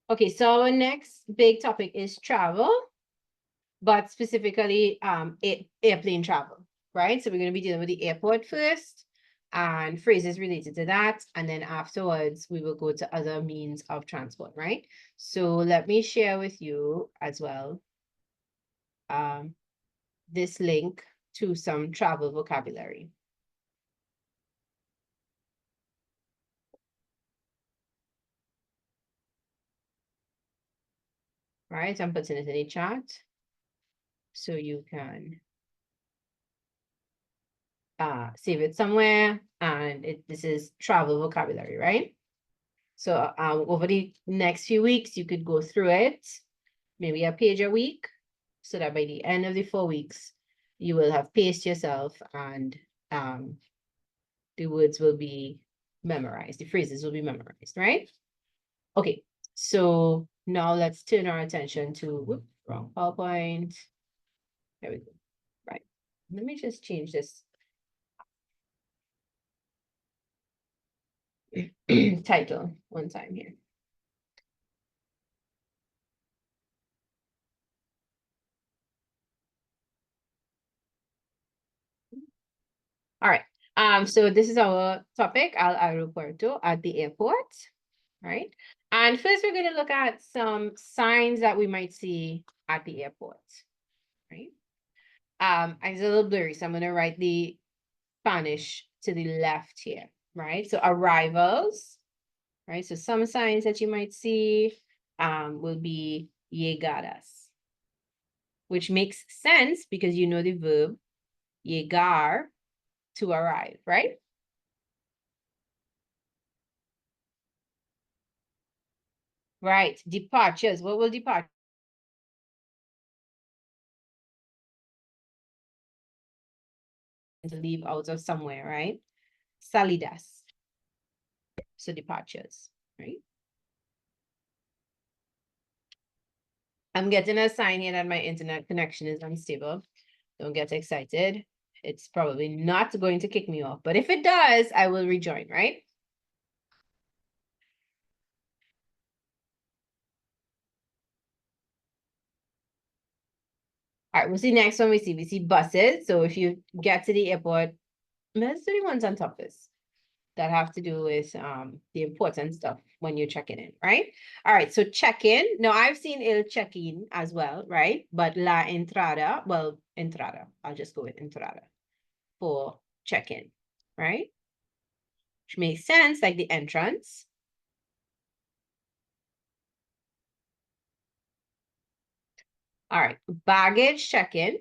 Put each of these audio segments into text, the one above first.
Okay, so our next big topic is travel, but specifically airplane travel, right? So we're going to be dealing with the airport first and phrases related to that. And then afterwards, we will go to other means of transport, right? So let me share with you as well this link to some travel vocabulary. Right, I'm putting it in the chat so you can save it somewhere. And this is travel vocabulary, right? So over the next few weeks, you could go through it, maybe a page a week, so that by the end of the 4 weeks, you will have paced yourself and the words will be memorized, the phrases will be memorized, right? Okay, so now let's turn our attention to, whoops, wrong PowerPoint. There we go. Right. Let me just change this title one time here. All right. So this is our topic, al aeropuerto, at the airport, right? And first we're going to look at some signs that we might see at the airport, right? It's a little blurry, so I'm going to write the Spanish to the left here, right? So arrivals, right? So some signs that you might see will be llegadas, which makes sense because you know the verb llegar, to arrive, right? Right, departures. What will depart? To leave out of somewhere, right? Salidas. So departures, right? I'm getting a sign here that my internet connection is unstable. Don't get excited. It's probably not going to kick me off, but if it does, I will rejoin, right? All right, we'll see next one we see. We see buses. So if you get to the airport, let's do the ones on top this that have to do with the important stuff when you're checking in, right? All right, so check-in. Now I've seen el check-in as well, right? But la entrada, well, entrada. I'll just go with entrada for check-in, right? Which makes sense, like the entrance. All right, baggage check-in.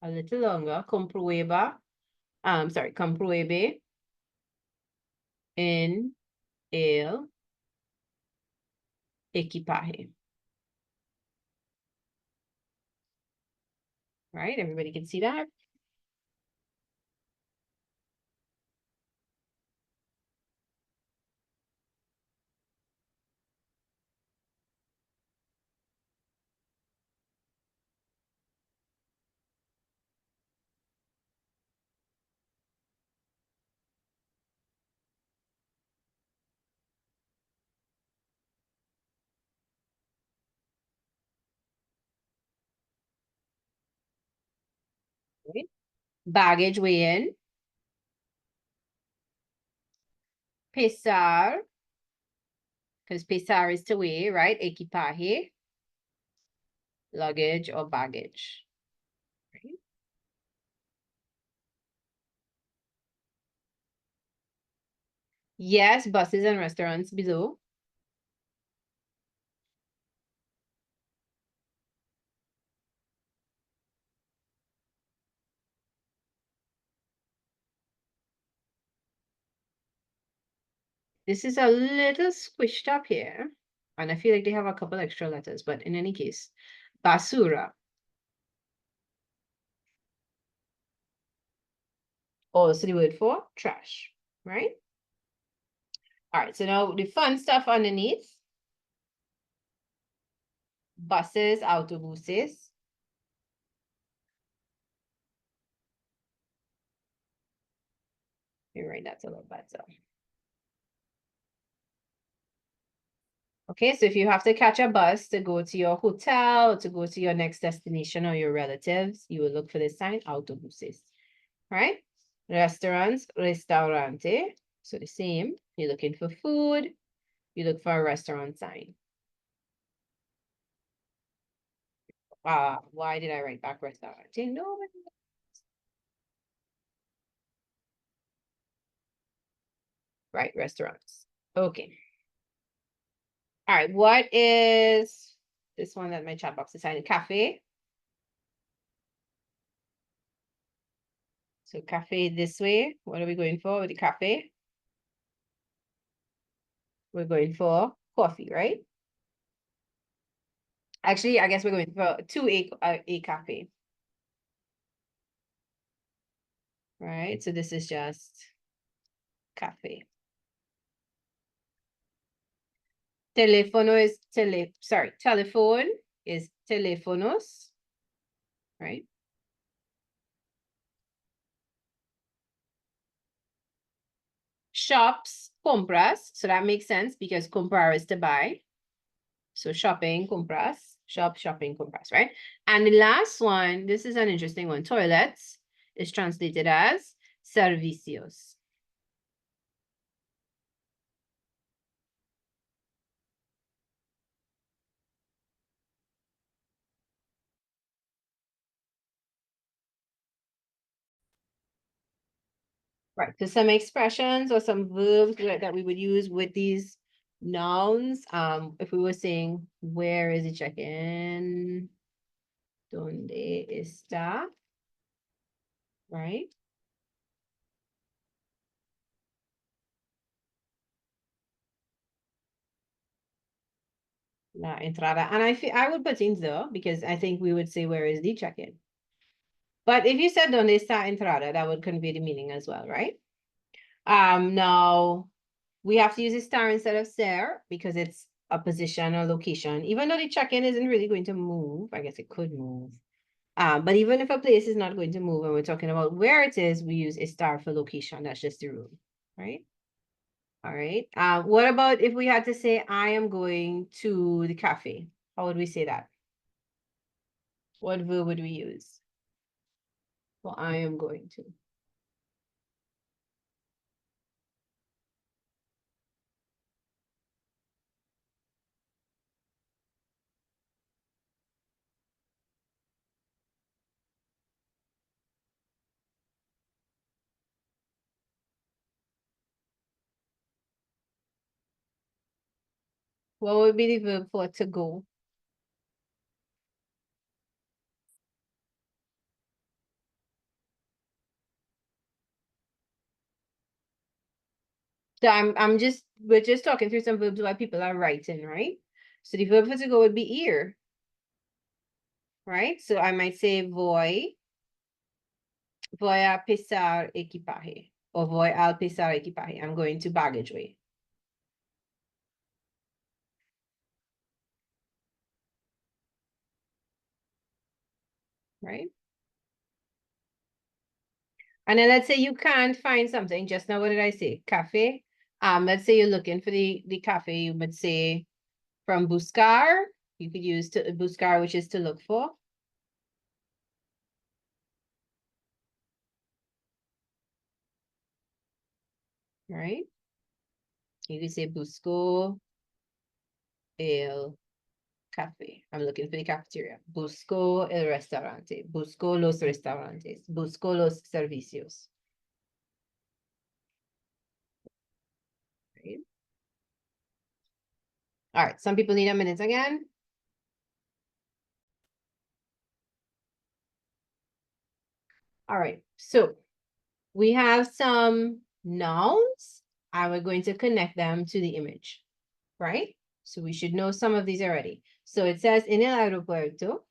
A little longer. Comprueba. Sorry, compruebe en el equipaje. Right, everybody can see that? Right? Baggage weigh-in. Pesar, because pesar is to weigh, right? Equipaje, luggage or baggage. Right? Yes, buses and restaurants below. This is a little squished up here. And I feel like they have a couple extra letters, but in any case, basura. Also the word for trash, right? All right, so now the fun stuff underneath. Buses, autobuses. Let me write that a little better. Okay, so if you have to catch a bus to go to your hotel, or to go to your next destination or your relatives, you will look for this sign, autobuses, right? Restaurants, restaurante. So the same, you're looking for food, you look for a restaurant sign. Why did I write back restaurante? No, right, restaurants. Okay. All right, what is this one that my chat box decided? Cafe. So cafe this way. What are we going for with the cafe? We're going for coffee, right? Actually, I guess we're going for a cafe, right? So this is just cafe. Telephone is teléfonos, right? Shops, compras. So that makes sense because comprar is to buy. So shopping, compras, shopping, compras, right? And the last one, this is an interesting one. Toilets is translated as servicios. Right, so some expressions or some verbs that we would use with these nouns, if we were saying, where is the check-in? ¿Dónde está? Right? La entrada. And I would put in the because I think we would say, where is the check-in? But if you said ¿Dónde está entrada? That would convey the meaning as well, right? Now we have to use a star instead of ser because it's a position or location. Even though the check-in isn't really going to move, I guess it could move. But even if a place is not going to move and we're talking about where it is, we use a star for location. That's just the rule, right? All right. What about if we had to say, I am going to the cafe? How would we say that? What verb would we use? Well, I am going to. What would be the verb for to go? So we're just talking through some verbs while people are writing, right? So the verb for to go would be ir, right? So I might say voy a pesar equipaje, or voy al pesar equipaje. I'm going to baggage way, right? And then let's say you can't find something. Just now, what did I say? Cafe. Let's say you're looking for the cafe. You would say from buscar. You could use to buscar, which is to look for, right? You could say busco el café. I'm looking for the cafeteria. Busco el restaurante. Busco los restaurantes. Busco los servicios. Right? All right. Some people need a minute again. All right. So we have some nouns and we're going to connect them to the image, right? So we should know some of these already. So it says en el aeropuerto,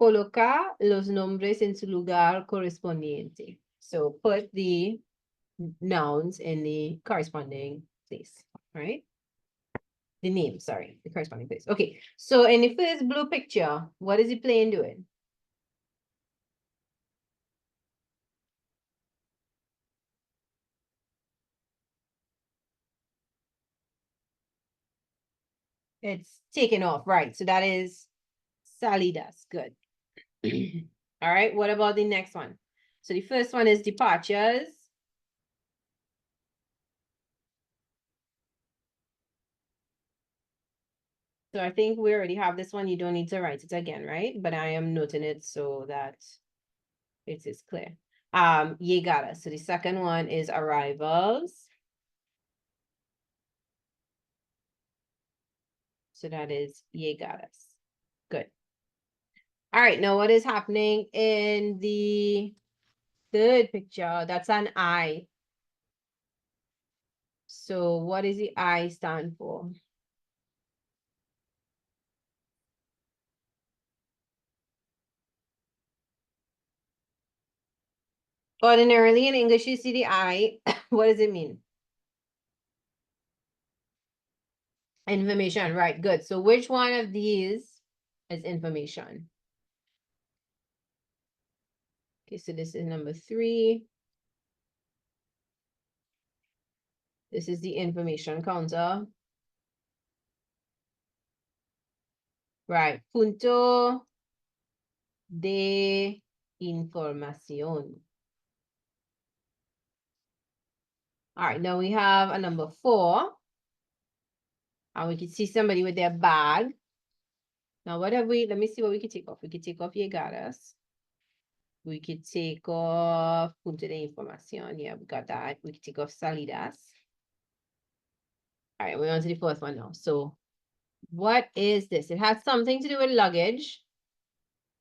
coloca los nombres en su lugar correspondiente. So put the nouns in the corresponding place, right? The name, sorry, the corresponding place. Okay, so in the first blue picture, what is the plane doing? It's taken off, right? So that is salidas. Good. All right, what about the next one? So the first one is departures. So I think we already have this one. You don't need to write it again, right? But I am noting it so that it is clear. Llegadas. So the second one is arrivals. So that is llegadas. Good. All right, now what is happening in the third picture? That's an I. So what does the I stand for? Ordinarily in English, you see the I. What does it mean? Information, right, good. So which one of these is information? Okay, so this is number 3. This is the information counter. Right, punto de información. All right, now we have a number 4. And we can see somebody with their bag. Now, what have we, let me see what we can take off. We could take off llegadas. We could take off punto de información. Yeah, we got that. We could take off salidas. All right, we're on to the fourth one now. So what is this? It has something to do with luggage,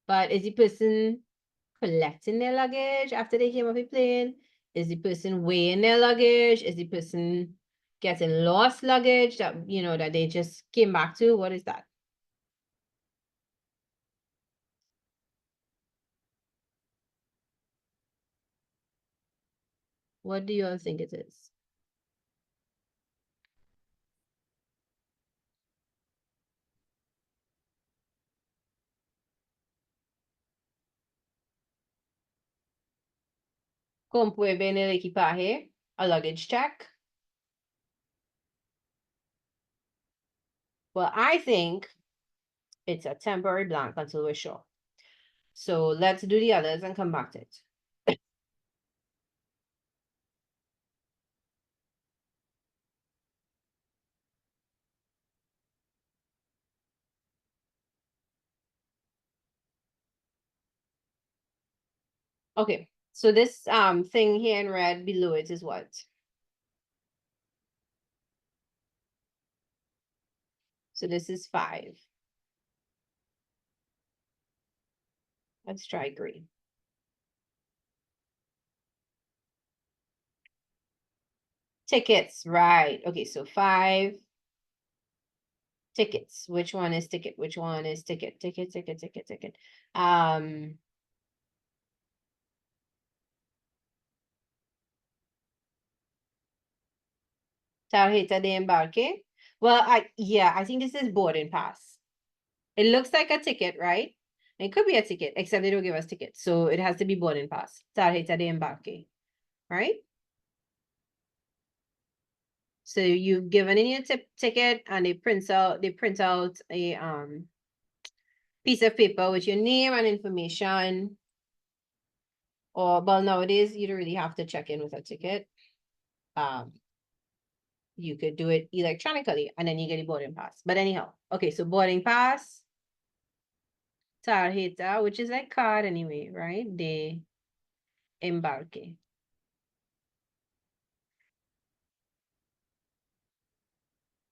but is the person collecting their luggage after they came off the plane? Is the person weighing their luggage? Is the person getting lost luggage that, you know, that they just came back to? What is that? What do you all think it is? Compruebe en el equipaje, a luggage check. Well, I think it's a temporary blank until we're sure. So let's do the others and come back to it. Okay, so this thing here in red below it is what? So this is 5. Let's try green. Tickets, right. Okay, so 5 tickets. Which one is ticket? Which one is ticket? Ticket, ticket, ticket, ticket. Tarjeta de embarque. Well, I think this is boarding pass. It looks like a ticket, right? It could be a ticket, except they don't give us tickets. So it has to be boarding pass. Tarjeta de embarque, right? So you've given in your ticket and they print out a piece of paper with your name and information. Or well, nowadays you don't really have to check in with a ticket. You could do it electronically and then you get a boarding pass. But anyhow, okay, so boarding pass, tarjeta, which is like card anyway, right? De embarque.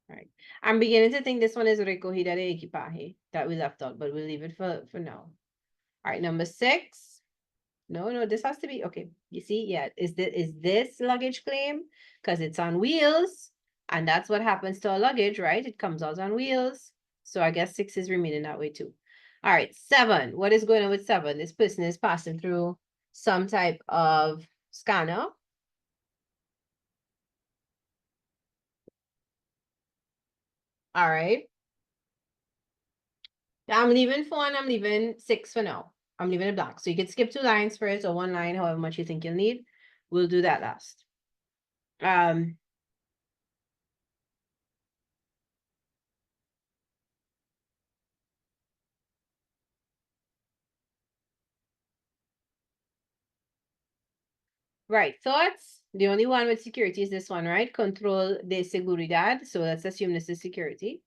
Right. I'm beginning to think this one is recogida de equipaje that we left out, but we'll leave it for now. All right, number 6. No, this has to be okay. You see, yeah, is this luggage claim? Because it's on wheels, and that's what happens to our luggage, right? It comes out on wheels. So I guess 6 is remaining that way too. All right, 7. What is going on with 7? This person is passing through some type of scanner. All right. I'm leaving 4 and I'm leaving 6 for now. I'm leaving it blank. So you can skip 2 lines first or 1 line, however much you think you'll need. We'll do that last. Right, thoughts. The only one with security is this one, right? Control de seguridad. So let's assume this is security.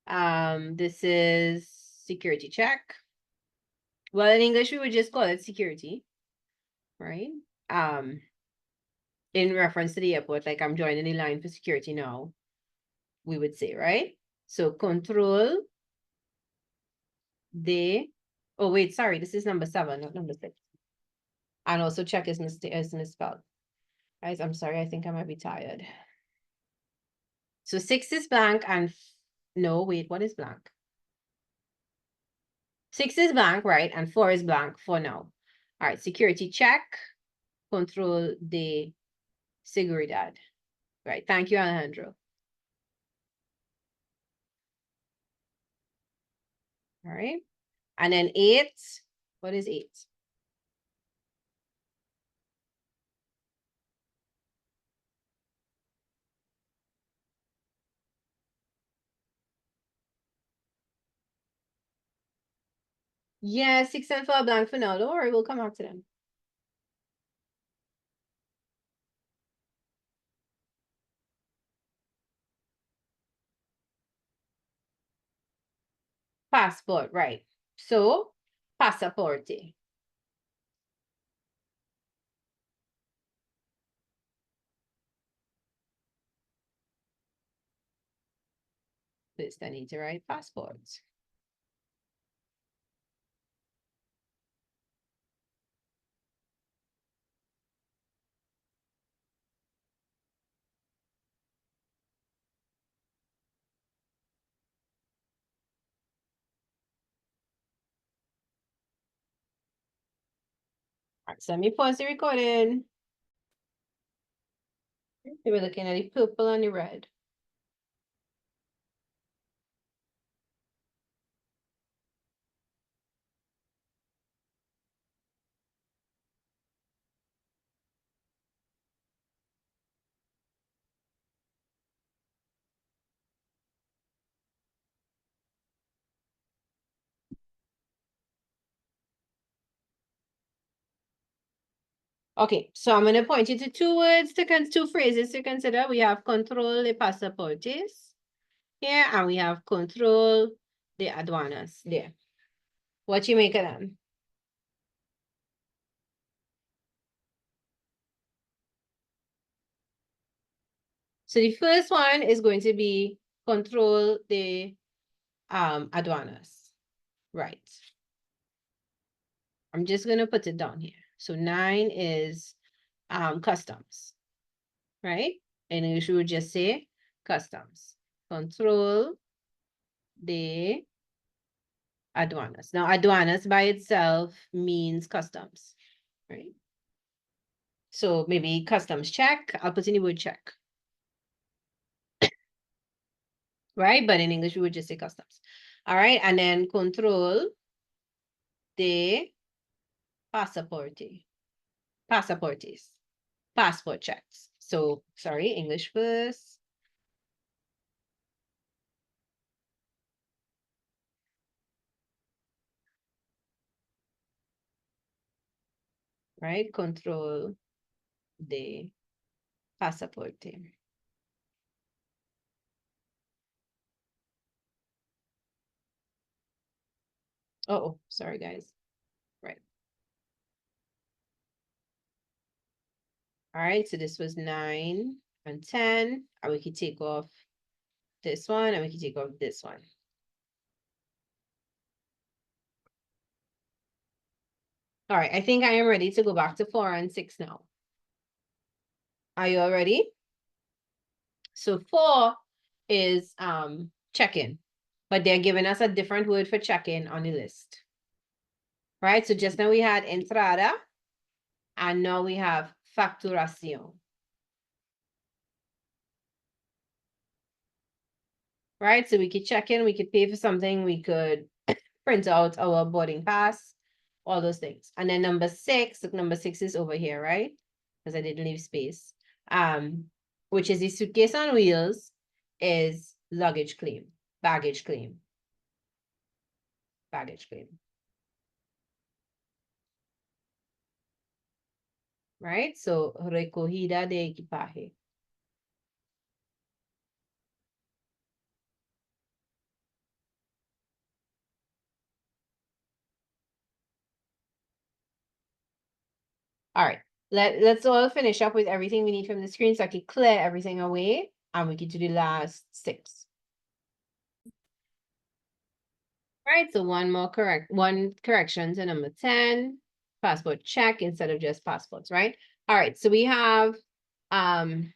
This is security check. Well, in English, we would just call it security, right? In reference to the airport, like I'm joining the line for security now, we would say, right? So control de, oh wait, sorry, this is number 7, not number 6. And also check is misspelled. Guys, I'm sorry, I think I might be tired. So 6 is blank and no, wait, what is blank? 6 is blank, right? And 4 is blank for now. All right, security check, control de seguridad. Right, thank you, Alejandro. All right, and then 8, what is 8? Yeah, 6 and 4 blank for now. Don't worry, we'll come back to them. Passport, right. So, pasaporte. This I need to write passports. All right, so let me pause the recording. We're looking at the purple and the red. Okay, so I'm going to point you to 2 words, to 2 phrases to consider. We have control de pasaportes here, and we have control de aduanas there. What you make of them? So the first one is going to be control de aduanas. Right. I'm just going to put it down here. So 9 is customs, right? And you should just say customs. Control de aduanas. Now, aduanas by itself means customs, right? So maybe customs check. I'll put in the word check. Right? But in English, we would just say customs. All right. And then control de pasaporte. Pasaportes. Passport checks. So, sorry, English first. Right? Control de pasaporte. Oh, sorry, guys. Right. All right, so this was 9 and 10. And we could take off this one and we could take off this one. All right, I think I am ready to go back to 4 and 6 now. Are you all ready? So 4 is check-in, but they're giving us a different word for check-in on the list. Right, so just now we had entrada, and now we have facturación. Right, so we could check in, we could pay for something, we could print out our boarding pass, all those things. And then number 6, look, number 6 is over here, right? Because I didn't leave space. Which is the suitcase on wheels, is luggage claim, baggage claim. Baggage claim. right? So, recogida de equipaje. All right, let's all finish up with everything we need from the screen so I can clear everything away and we can do the last 6. All right, so one correction to number 10, passport check instead of just passports, right? All right, so we have the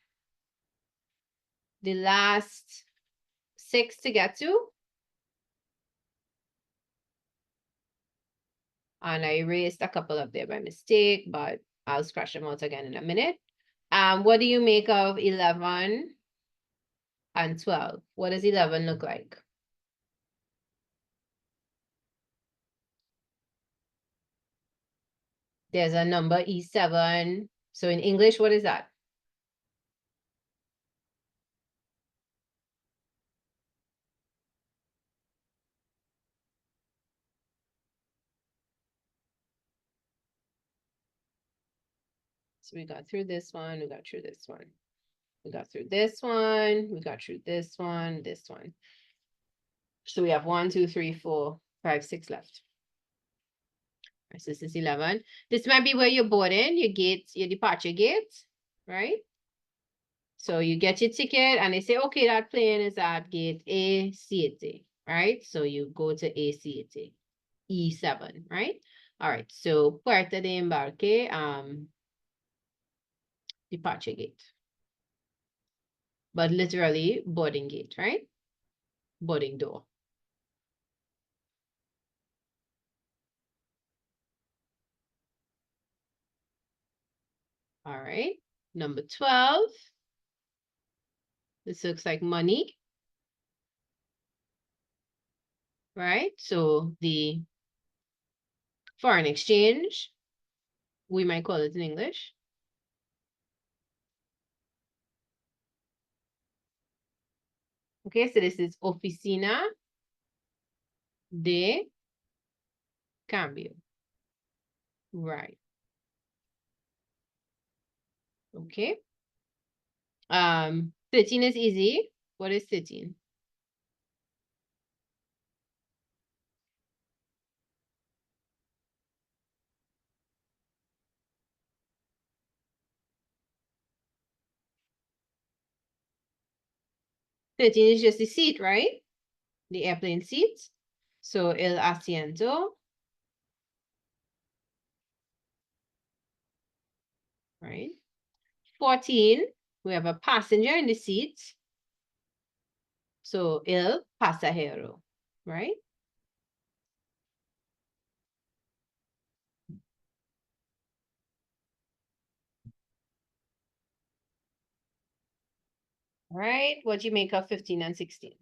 last 6 to get to. And I erased a couple up there by mistake, but I'll scratch them out again in a minute. What do you make of 11 and 12? What does 11 look like? There's a number E7. So in English, what is that? So we got through this one, we got through this one. We got through this one, we got through this one, this one. So we have 1, 2, 3, 4, 5, 6 left. Right, so this is 11. This might be where you're boarding, your gate, your departure gate, right? So you get your ticket and they say, okay, that plane is at gate A7, right? So you go to A7, E7, right? All right, so Puerta de Embarque, departure gate. But literally boarding gate, right? Boarding door. All right, number 12. This looks like money, right? So the foreign exchange, we might call it in English. Okay, so this is Oficina de Cambio. Right. Okay. 13 is easy. What is 13? Thirteen is just the seat, right? The airplane seat. So el asiento. Right. 14, we have a passenger in the seat. So el pasajero, right? Right. What do you make of 15 and 16?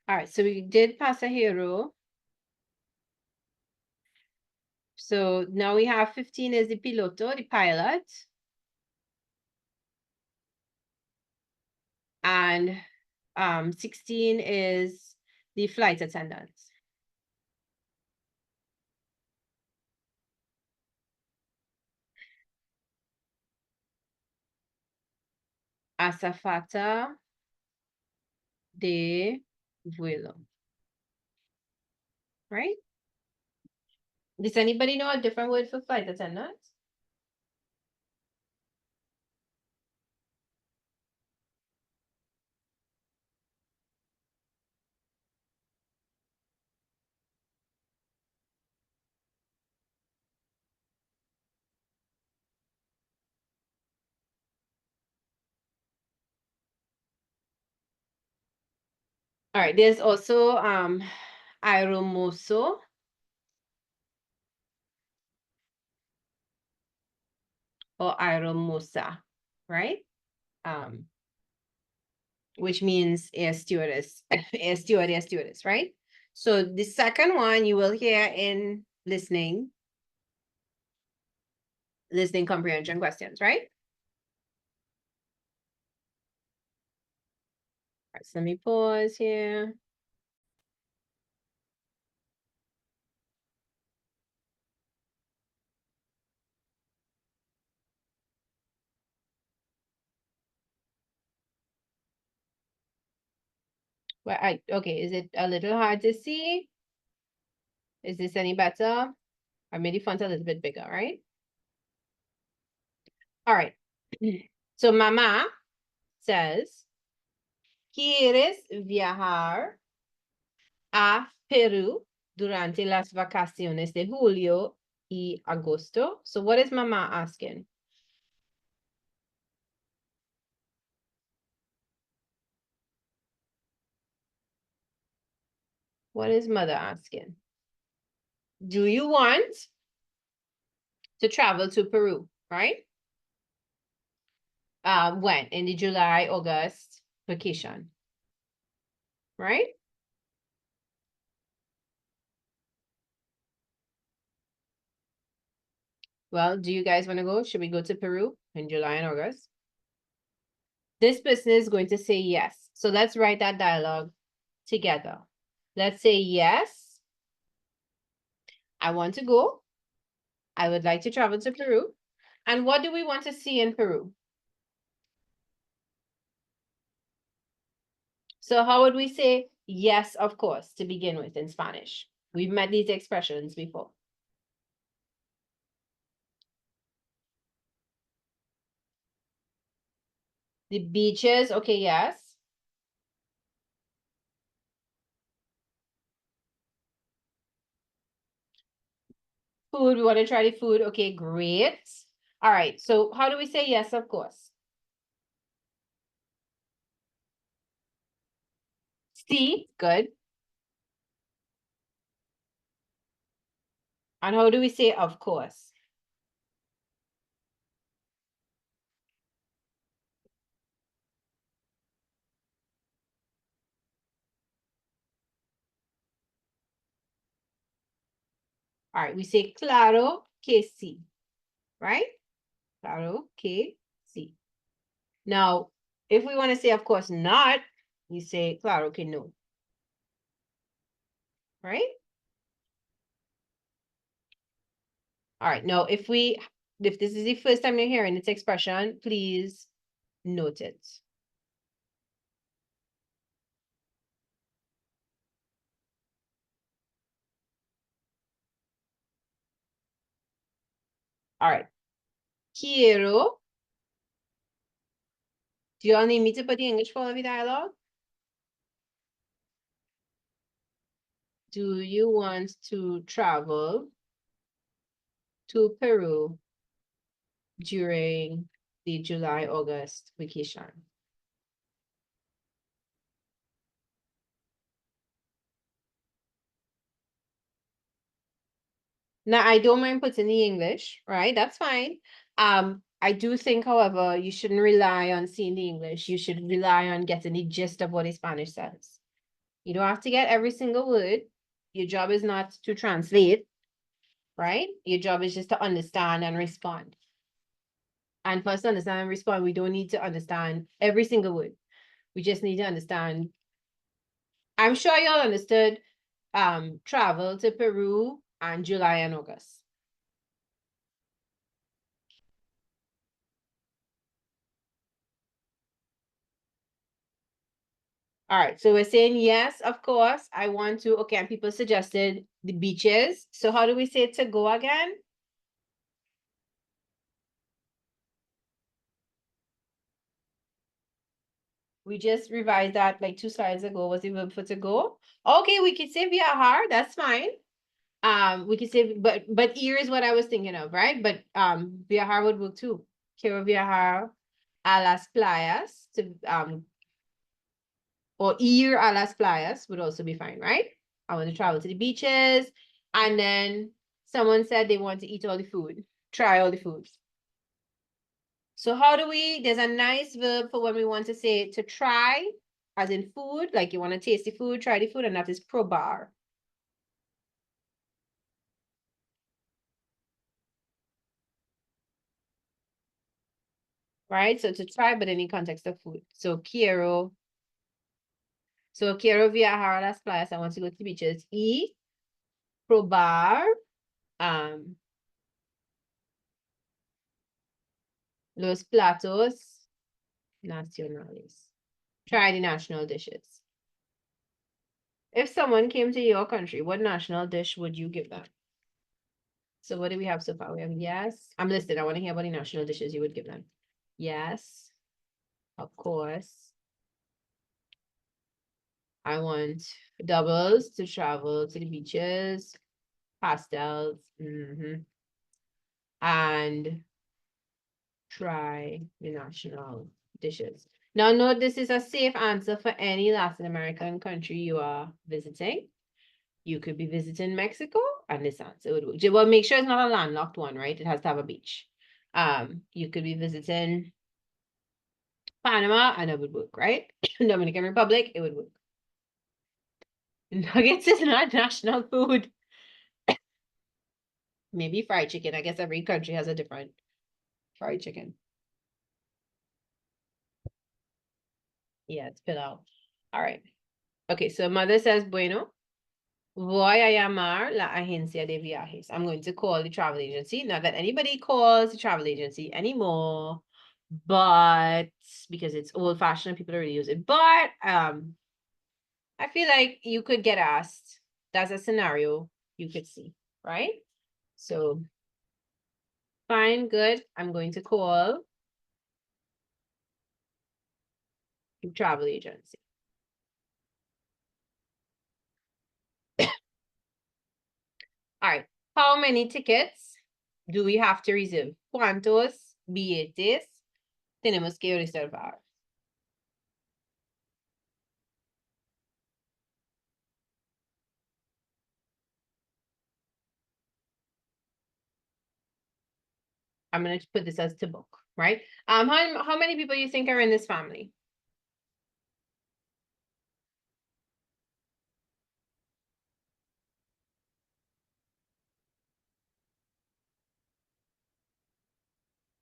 All right, so we did pasajero. So now we have 15 is the piloto, the pilot. And 16 is the flight attendant. Azafata de vuelo. Right? Does anybody know a different word for flight attendant? All right, there's also aeromozo. or aeromoza, right? Which means air stewardess, air steward, air stewardess, right? So the second one you will hear in listening comprehension questions, right? All right, so let me pause here. Well, okay, is it a little hard to see? Is this any better? I made the font a little bit bigger, right? All right. So mamá says, ¿quieres viajar a Perú durante las vacaciones de julio y agosto? So what is mamá asking? What is mother asking? Do you want to travel to Peru, right? When? In the July, August vacation, right? Well, do you guys want to go? Should we go to Peru in July and August? This person is going to say yes. So let's write that dialogue together. Let's say yes, I want to go. I would like to travel to Peru. And what do we want to see in Peru? So how would we say yes, of course, to begin with in Spanish? We've met these expressions before. The beaches, okay, yes. Food, we want to try the food. Okay, great. All right, so how do we say yes, of course? Sí, good. And how do we say of course? All right, we say claro que sí, right? Claro que sí. Now, if we want to say, of course, not, we say claro que no, right? All right, now if this is the first time you're hearing this expression, please note it. All right, quiero. Do you all need me to put the English form of the dialogue? Do you want to travel to Peru during the July-August vacation? Now, I don't mind putting the English, right? That's fine. I do think, however, you shouldn't rely on seeing the English. You should rely on getting the gist of what the Spanish says. You don't have to get every single word. Your job is not to translate, right? Your job is just to understand and respond. And for us to understand and respond, we don't need to understand every single word. We just need to understand. I'm sure y'all understood travel to Peru and July and August. All right, so we're saying yes, of course. I want to, okay, and people suggested the beaches. So how do we say to go again? We just revised that like 2 slides ago. Was the verb for to go? Okay, we could say viajar, that's fine. We could say, but ir is what I was thinking of, right? But viajar would work too. Quiero viajar a las playas to or ir a las playas would also be fine, right? I want to travel to the beaches. And then someone said they want to eat all the food, try all the foods. So how do we, there's a nice verb for when we want to say to try, as in food, like you want to taste the food, try the food, and that is probar. Right? So to try, but in the context of food. So quiero viajar a las playas. I want to go to the beaches. Y probar los platos nacionales. Try the national dishes. If someone came to your country, what national dish would you give them? So what do we have so far? We have yes. I'm listed. I want to hear about the national dishes you would give them. Yes, of course. I want doubles to travel to the beaches, pastels, and try the national dishes. Now, note this is a safe answer for any Latin American country you are visiting. You could be visiting Mexico, and this answer would work. Well, make sure it's not a landlocked one, right? It has to have a beach. You could be visiting Panama, and it would work, right? Dominican Republic, it would work. Nuggets is not national food. Maybe fried chicken. I guess every country has a different fried chicken. Yeah, it's spit out. All right. Okay, so mother says, bueno, voy a llamar la agencia de viajes. I'm going to call the travel agency. Not that anybody calls the travel agency anymore, but because it's old fashioned and people already use it. But I feel like you could get asked. That's a scenario you could see, right? So fine, good. I'm going to call the travel agency. All right. How many tickets do we have to reserve? ¿Cuántos billetes tenemos que reservar? I'm going to put this as to book, right? How many people you think are in this family?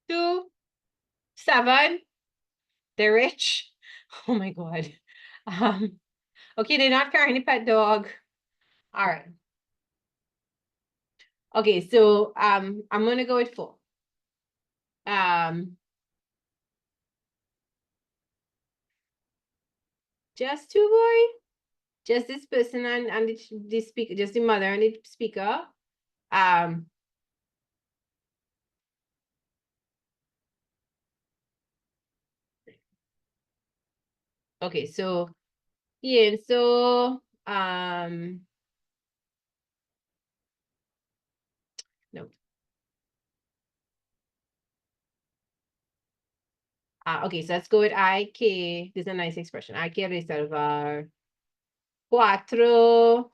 Two, seven. They're rich. Oh my God. Okay, they're not carrying a pet dog. All right. Okay, so I'm gonna go with four. Just two, boy. Just this person and the speaker, just the mother and the speaker. Um, okay, so yeah, so no. Okay, so let's go with IK. This is a nice expression. IK reservar cuatro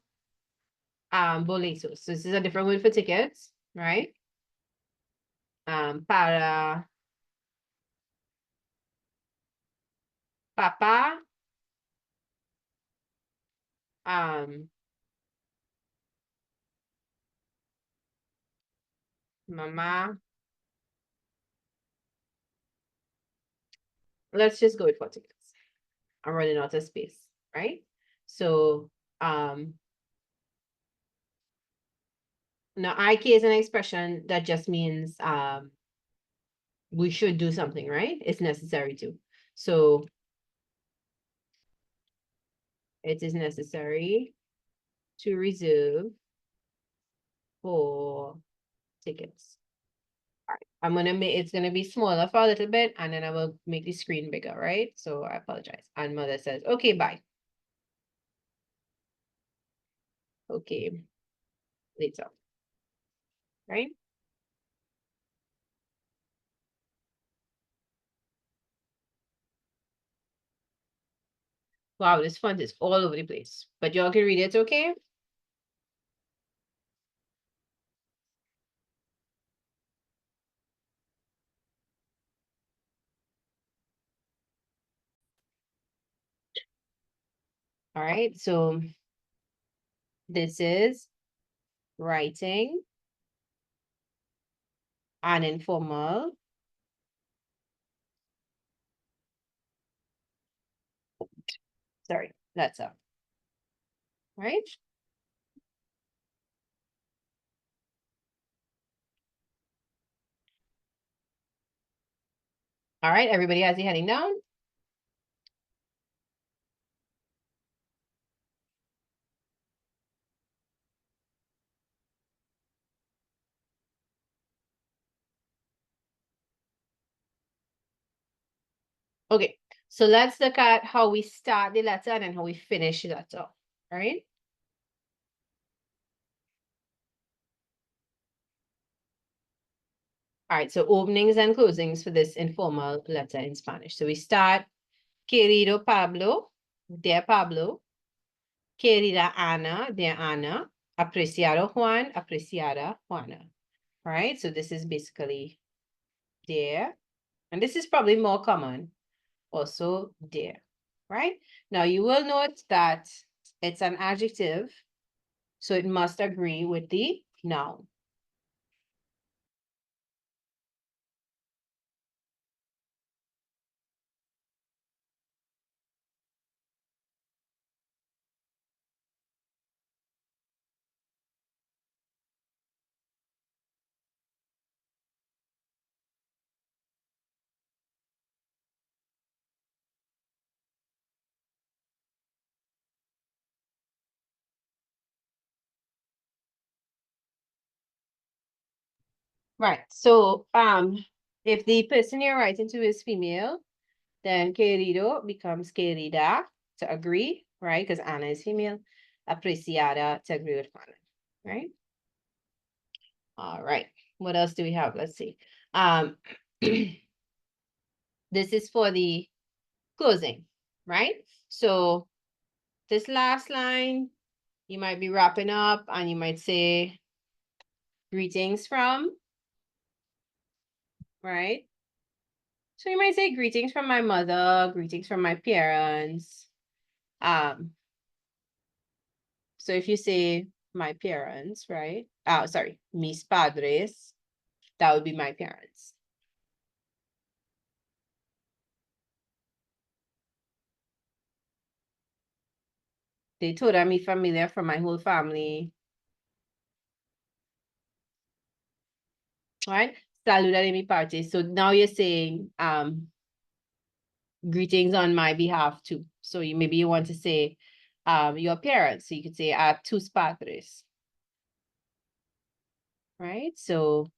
boletos. So this is a different word for tickets, right? Para papá, mamá. Let's just go with 4 tickets. I'm running out of space, right? So now IK is an expression that just means we should do something, right? It's necessary to. So it is necessary to reserve 4 tickets. All right. I'm gonna make it's gonna be smaller for a little bit, and then I will make the screen bigger, right? So I apologize. And mother says, okay, bye. Okay, later. Right? Wow, this font is all over the place. But y'all can read it, okay? All right, so this is writing an informal sorry, that's up, right? All right, everybody has the heading down? Okay, so let's look at how we start the letter and then how we finish the letter, all right? All right, so openings and closings for this informal letter in Spanish. So we start, querido Pablo, dear Pablo, querida Ana, dear Ana, apreciado Juan, apreciada Juana. All right, so this is basically dear, and this is probably more common, also dear, right? Now you will note that it's an adjective, so it must agree with the noun. Right. So if the person you're writing to is female, then querido becomes querida to agree, right? Because Ana is female. Apreciada to agree with Juana, right? All right. What else do we have? Let's see. This is for the closing, right? So this last line, you might be wrapping up and you might say greetings from, right? So you might say greetings from my mother, greetings from my parents. Um, so if you say my parents, right? Sorry, mis padres, that would be my parents. De toda mi familia, from my whole family, right? Saluda de mi parte. So now you're saying greetings on my behalf too. So you maybe you want to say your parents. So you could say tus padres. Right? So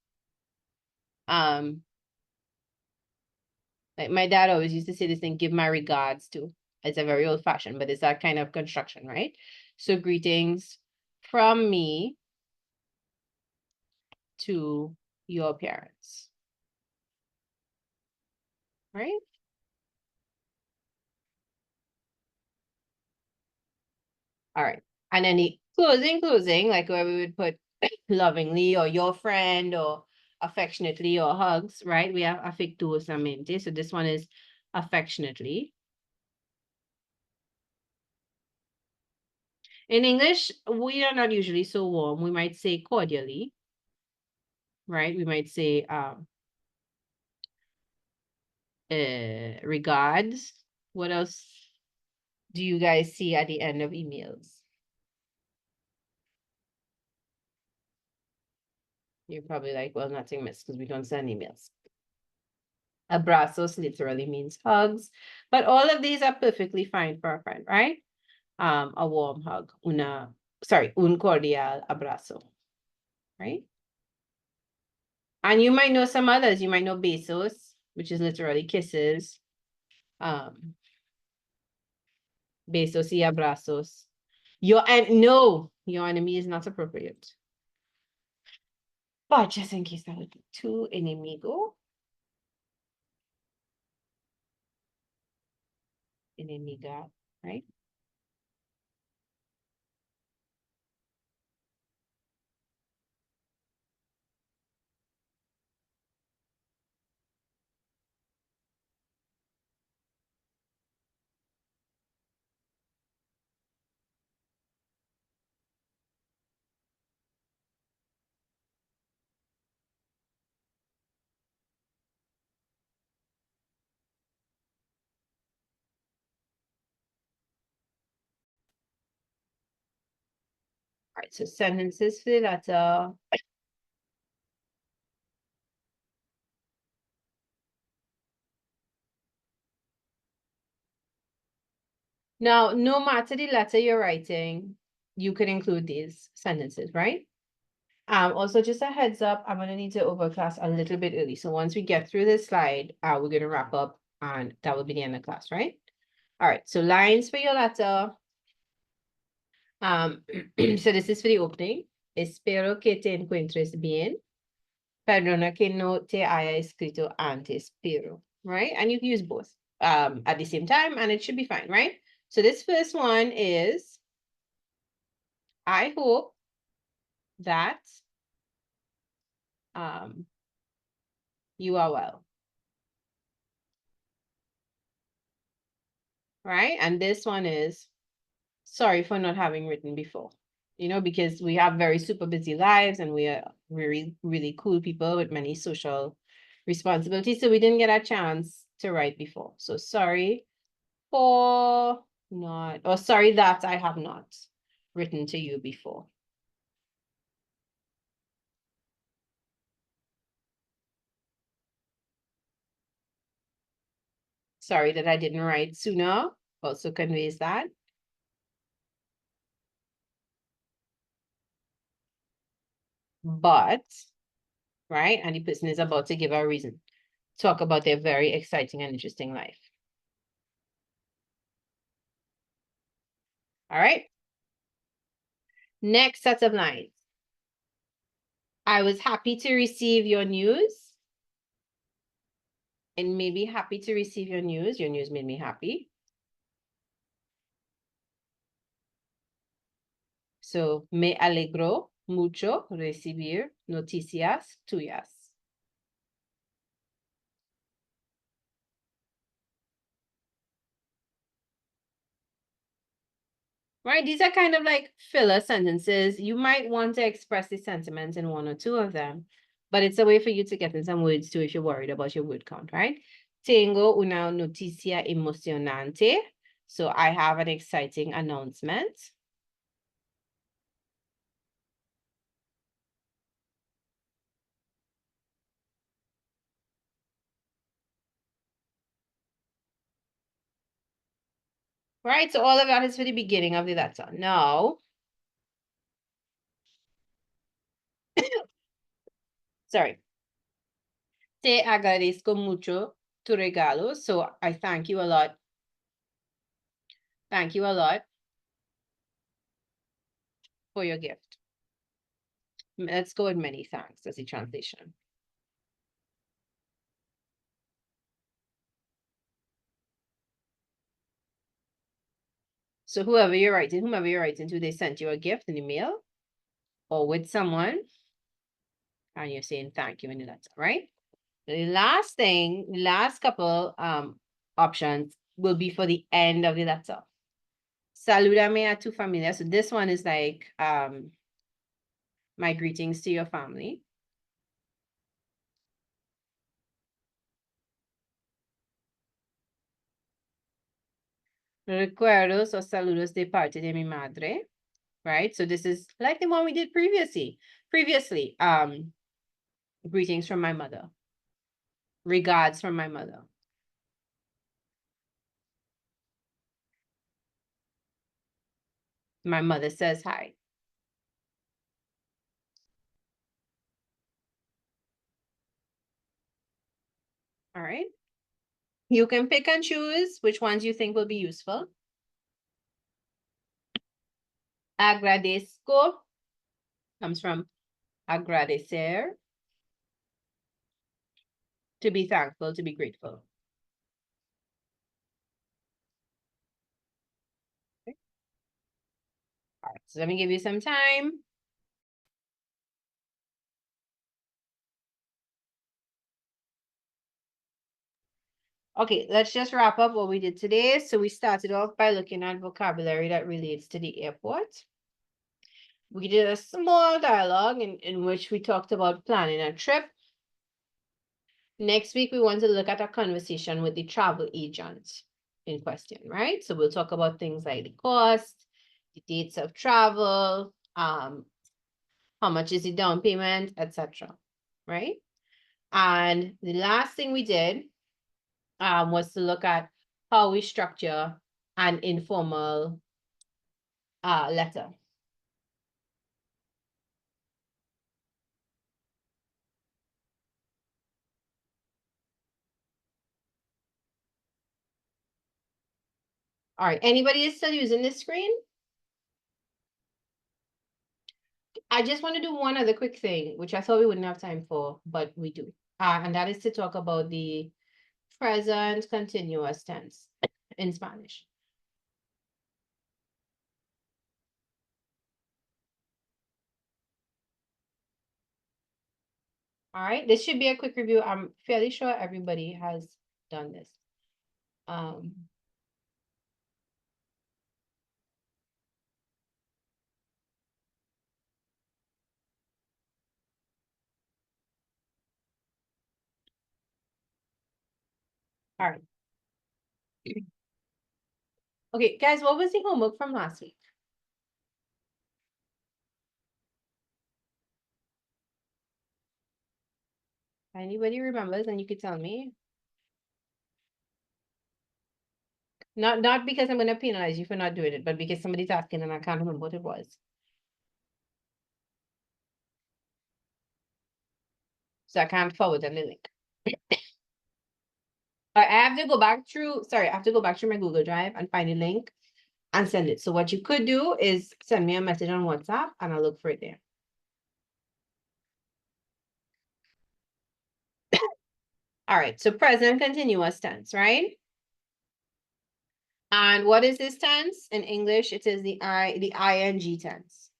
like my dad always used to say this thing, give my regards to. It's a very old fashioned, but it's that kind of construction, right? So greetings from me to your parents, right? All right. And then the closing, like where we would put lovingly or your friend or affectionately or hugs, right? We have afectuosamente. So this one is affectionately. In English, we are not usually so warm. We might say cordially, right? We might say regards. What else do you guys see at the end of emails? You're probably like, well, nothing miss because we don't send emails. Abrazos literally means hugs, but all of these are perfectly fine for a friend, right? A warm hug, un cordial abrazo, right? And you might know some others. You might know besos, which is literally kisses. Besos y abrazos. No, your enemy is not appropriate. But just in case that would be too enemigo. Enemiga, right? right, so sentences for the letter. Now, no matter the letter you're writing, you could include these sentences, right? Also just a heads up, I'm gonna need to overclass a little bit early. So once we get through this slide, we're gonna wrap up and that will be the end of class, right? All right, so lines for your letter. So this is for the opening. Espero que te encuentres bien. Perdona que no te haya escrito antes, pero, right? And you can use both at the same time and it should be fine, right? So this first one is, I hope that you are well. Right? And this one is, sorry for not having written before. You know, because we have very super busy lives and we are really, really cool people with many social responsibilities. So we didn't get a chance to write before. So sorry for not, or sorry that I have not written to you before. Sorry that I didn't write sooner, also conveys that. But, right, and the person is about to give a reason. Talk about their very exciting and interesting life. All right. Next set of lines. I was happy to receive your news. And maybe happy to receive your news. Your news made me happy. So, me alegró mucho recibir noticias tuyas. Right, these are kind of like filler sentences. You might want to express the sentiment in one or two of them, but it's a way for you to get in some words too if you're worried about your word count, right? Tengo una noticia emocionante. So I have an exciting announcement. Right, so all of that is for the beginning of the letter. Now, sorry. Te agradezco mucho tu regalo. So I thank you a lot. Thank you a lot for your gift. Let's go with many thanks as a translation. So whomever you're writing to, they sent you a gift in the mail or with someone, and you're saying thank you in the letter, right? The last thing, last couple options will be for the end of the letter. Salúdame a tu familia. So this one is like my greetings to your family. Recuerdos o saludos de parte de mi madre. Right? So this is like the one we did previously. Greetings from my mother. Regards from my mother. My mother says hi. All right. You can pick and choose which ones you think will be useful. Agradezco comes from agradecer. To be thankful, to be grateful. Okay. All right, so let me give you some time. Okay, let's just wrap up what we did today. So we started off by looking at vocabulary that relates to the airport. We did a small dialogue in which we talked about planning a trip. Next week, we want to look at a conversation with the travel agent in question, right? So we'll talk about things like the cost, the dates of travel, how much is the down payment, etc. Right? And the last thing we did was to look at how we structure an informal letter. All right, anybody is still using this screen? I just want to do one other quick thing, which I thought we wouldn't have time for, but we do. And that is to talk about the present continuous tense in Spanish. All right, this should be a quick review. I'm fairly sure everybody has done this. Um, all right. Okay, guys, what was the homework from last week? Anybody remembers and you could tell me? Not because I'm gonna penalize you for not doing it, but because somebody's asking and I can't remember what it was. So I can't forward them the link. I have to go back through, sorry, I have to go back through my Google Drive and find a link and send it. So what you could do is send me a message on WhatsApp and I'll look for it there. All right, so present continuous tense, right? And what is this tense? In English, it is the ing tense.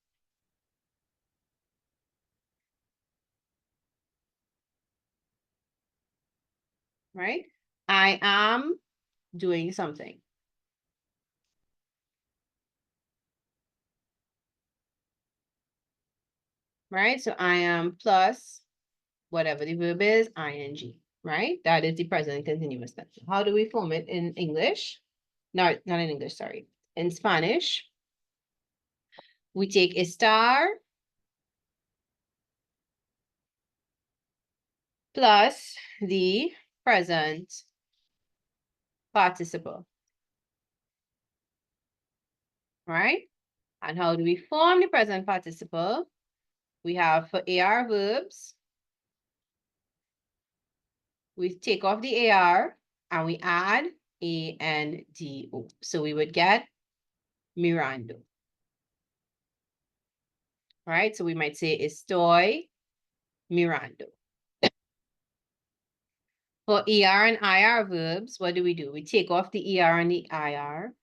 Right? I am doing something. Right? So I am plus whatever the verb is, ing, right? That is the present continuous tense. How do we form it in English? No, not in English, sorry. In Spanish, we take a star plus the present participle, right? And how do we form the present participle? We have for AR verbs, we take off the AR and we add ANDO. So we would get mirando. Right? So we might say estoy mirando. For ER and IR verbs, what do? We take off the ER and the IR.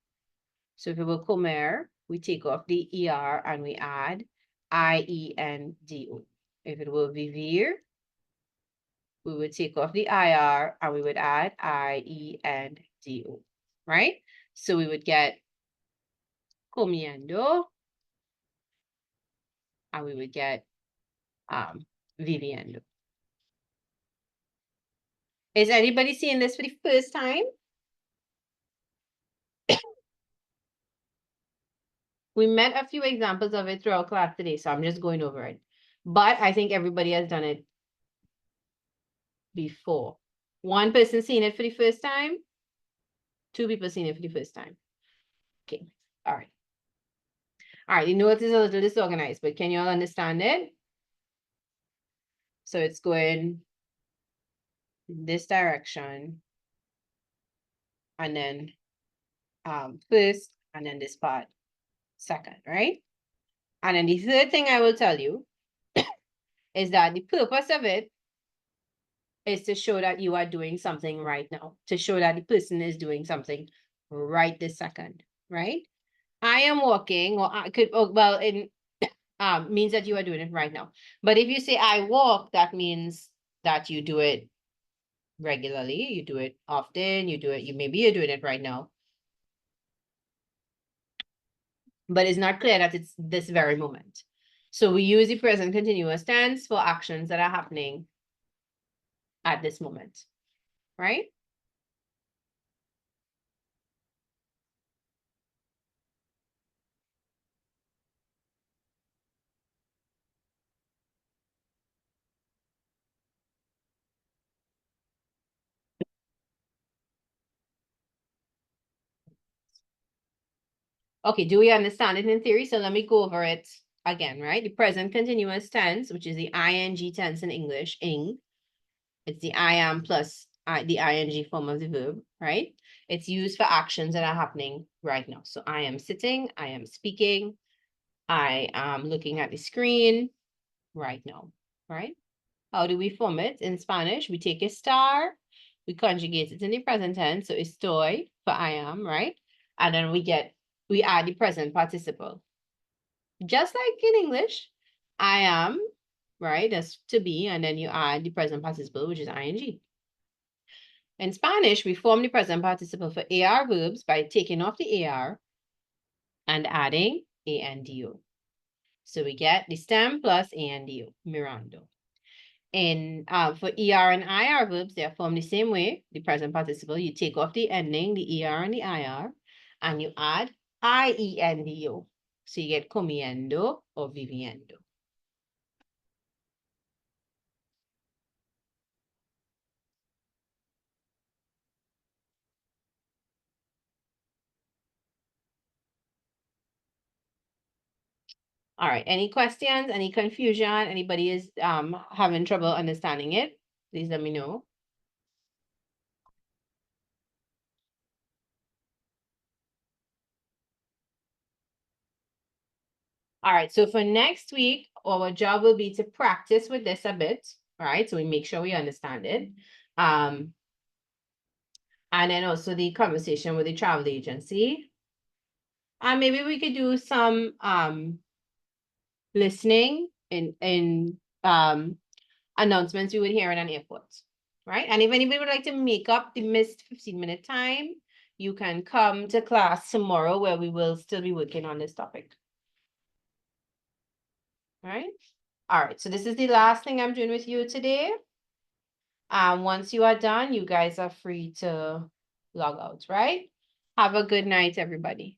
So if it were comer, we take off the ER and we add IENDO. If it were vivir, we would take off the IR and we would add IENDO, right? So we would get comiendo and we would get viviendo. Is anybody seeing this for the first time? We met a few examples of it throughout class today, so I'm just going over it. But I think everybody has done it before. One person seen it for the first time. Two people seen it for the first time. Okay, all right. All right, the note is a little disorganized, but can you all understand it? So it's going this direction. And then first, and then this part second, right? And then the third thing I will tell you is that the purpose of it is to show that you are doing something right now, to show that the person is doing something right this second, right? I am walking, or I could, well, in means that you are doing it right now. But if you say I walk, that means that you do it regularly, you do it often, you do it, maybe you're doing it right now. But it's not clear that it's this very moment. So we use the present continuous tense for actions that are happening at this moment, right? Okay, do we understand it in theory? So let me go over it again, right? The present continuous tense, which is the ing tense in English, ing. It's the I am plus the ing form of the verb, right? It's used for actions that are happening right now. So I am sitting, I am speaking, I am looking at the screen right now, right? How do we form it in Spanish? We take a star, we conjugate it in the present tense, so estoy for I am, right? And then we add the present participle. Just like in English, I am, right? That's to be, and then you add the present participle, which is ing. In Spanish, we form the present participle for AR verbs by taking off the AR and adding ANDO. So we get the stem plus ANDO, mirando. And for ER and IR verbs, they are formed the same way, the present participle. You take off the ending, the ER and the IR, and you add IENDO. So you get comiendo or viviendo. All right, any questions, any confusion, anybody is having trouble understanding it, please let me know. All right, so for next week, our job will be to practice with this a bit, all right? So we make sure we understand it. And then also the conversation with the travel agency. And maybe we could do some listening in announcements we would hear in an airport, right? And if anybody would like to make up the missed 15-minute time, you can come to class tomorrow where we will still be working on this topic. Right? All right, so this is the last thing I'm doing with you today. Once you are done, you guys are free to log out, right? Have a good night, everybody.